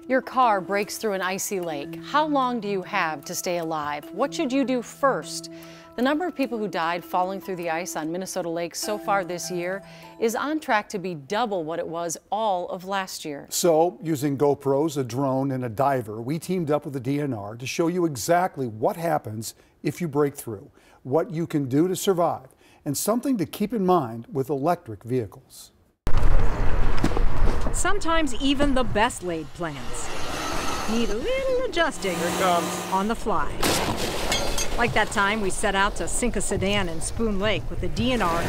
Your car breaks through an icy lake. How long do you have to stay alive? What should you do first? The number of people who died falling through the ice on Minnesota lakes so far this year is on track to be double what it was all of last year. So, using GoPros, a drone, and a diver, we teamed up with the DNR to show you exactly what happens if you break through, what you can do to survive, and something to keep in mind with electric vehicles. Sometimes even the best laid plans need a little adjusting on the fly. Like that time we set out to sink a sedan in Spoon Lake with the DNR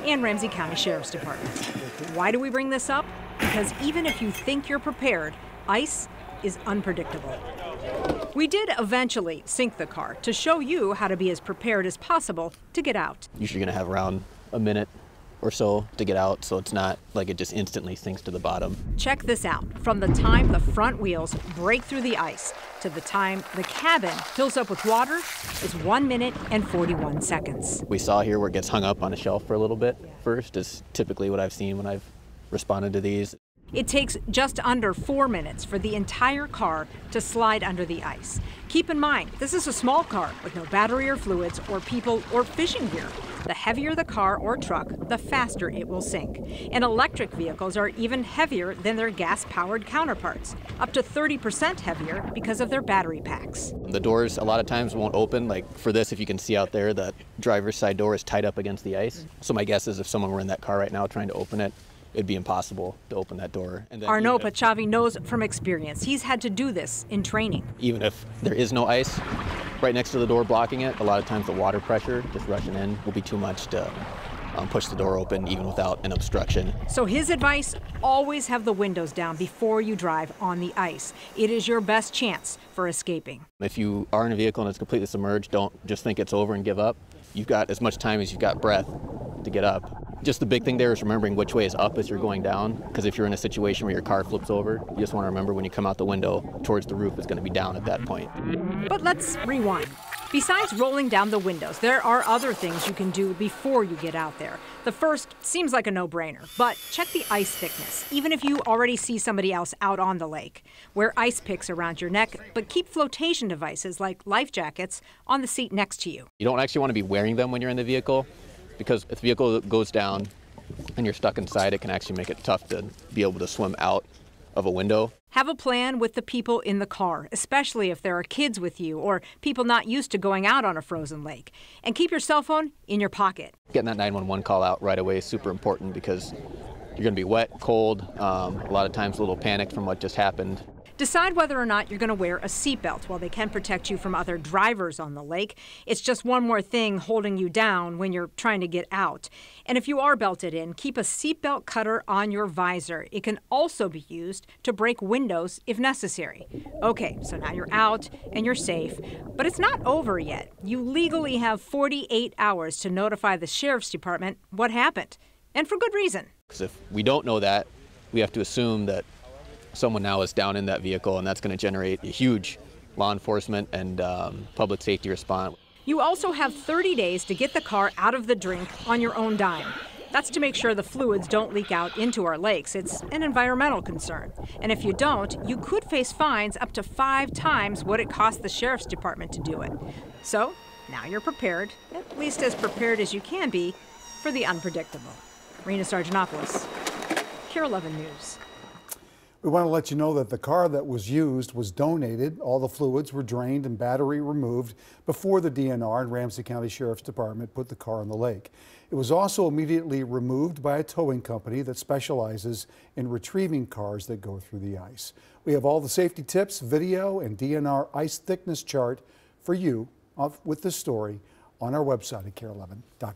and Ramsey County Sheriff's Department. Why do we bring this up? Because even if you think you're prepared, ice is unpredictable. We did eventually sink the car to show you how to be as prepared as possible to get out. Usually going to have around a minute or so to get out, so it's not like it just instantly sinks to the bottom. Check this out. From the time the front wheels break through the ice to the time the cabin fills up with water is 1 minute and 41 seconds. We saw here where it gets hung up on a shelf for a little bit first is typically what I've seen when I've responded to these. It takes just under 4 minutes for the entire car to slide under the ice. Keep in mind, this is a small car with no battery or fluids or people or fishing gear. The heavier the car or truck, the faster it will sink. And electric vehicles are even heavier than their gas-powered counterparts, up to 30% heavier because of their battery packs. The doors a lot of times won't open. Like for this, if you can see out there, the driver's side door is tied up against the ice. So my guess is if someone were in that car right now trying to open it, it'd be impossible to open that door. And then Arnaud Pachavi knows from experience. He's had to do this in training. Even if there is no ice right next to the door blocking it, a lot of times the water pressure just rushing in will be too much to push the door open even without an obstruction. So his advice, always have the windows down before you drive on the ice. It is your best chance for escaping. If you are in a vehicle and it's completely submerged, don't just think it's over and give up. You've got as much time as you've got breath to get up. Just the big thing there is remembering which way is up as you're going down, because if you're in a situation where your car flips over, you just want to remember when you come out the window towards the roof, it's going to be down at that point. But let's rewind. Besides rolling down the windows, there are other things you can do before you get out there. The first seems like a no-brainer, but check the ice thickness, even if you already see somebody else out on the lake. Wear ice picks around your neck, but keep flotation devices like life jackets on the seat next to you. You don't actually want to be wearing them when you're in the vehicle, because if the vehicle goes down and you're stuck inside, it can actually make it tough to be able to swim out of a window. Have a plan with the people in the car, especially if there are kids with you or people not used to going out on a frozen lake. And keep your cell phone in your pocket. Getting that 911 call out right away is super important because you're going to be wet, cold, a lot of times a little panicked from what just happened. Decide whether or not you're going to wear a seatbelt. While they can protect you from other drivers on the lake, it's just one more thing holding you down when you're trying to get out. And if you are belted in, keep a seatbelt cutter on your visor. It can also be used to break windows if necessary. Okay, so now you're out and you're safe, but it's not over yet. You legally have 48 hours to notify the Sheriff's Department what happened, and for good reason. Because if we don't know that, we have to assume that someone now is down in that vehicle, and that's going to generate a huge law enforcement and public safety response. You also have 30 days to get the car out of the drink on your own dime. That's to make sure the fluids don't leak out into our lakes. It's an environmental concern. And if you don't, you could face fines up to 5 times what it cost the Sheriff's Department to do it. So now you're prepared, at least as prepared as you can be, for the unpredictable. Rena Sargentopoulos, KARE 11 News. We want to let you know that the car that was used was donated. All the fluids were drained and battery removed before the DNR and Ramsey County Sheriff's Department put the car on the lake. It was also immediately removed by a towing company that specializes in retrieving cars that go through the ice. We have all the safety tips, video, and DNR ice thickness chart for you with this story on our website at KARE11.com.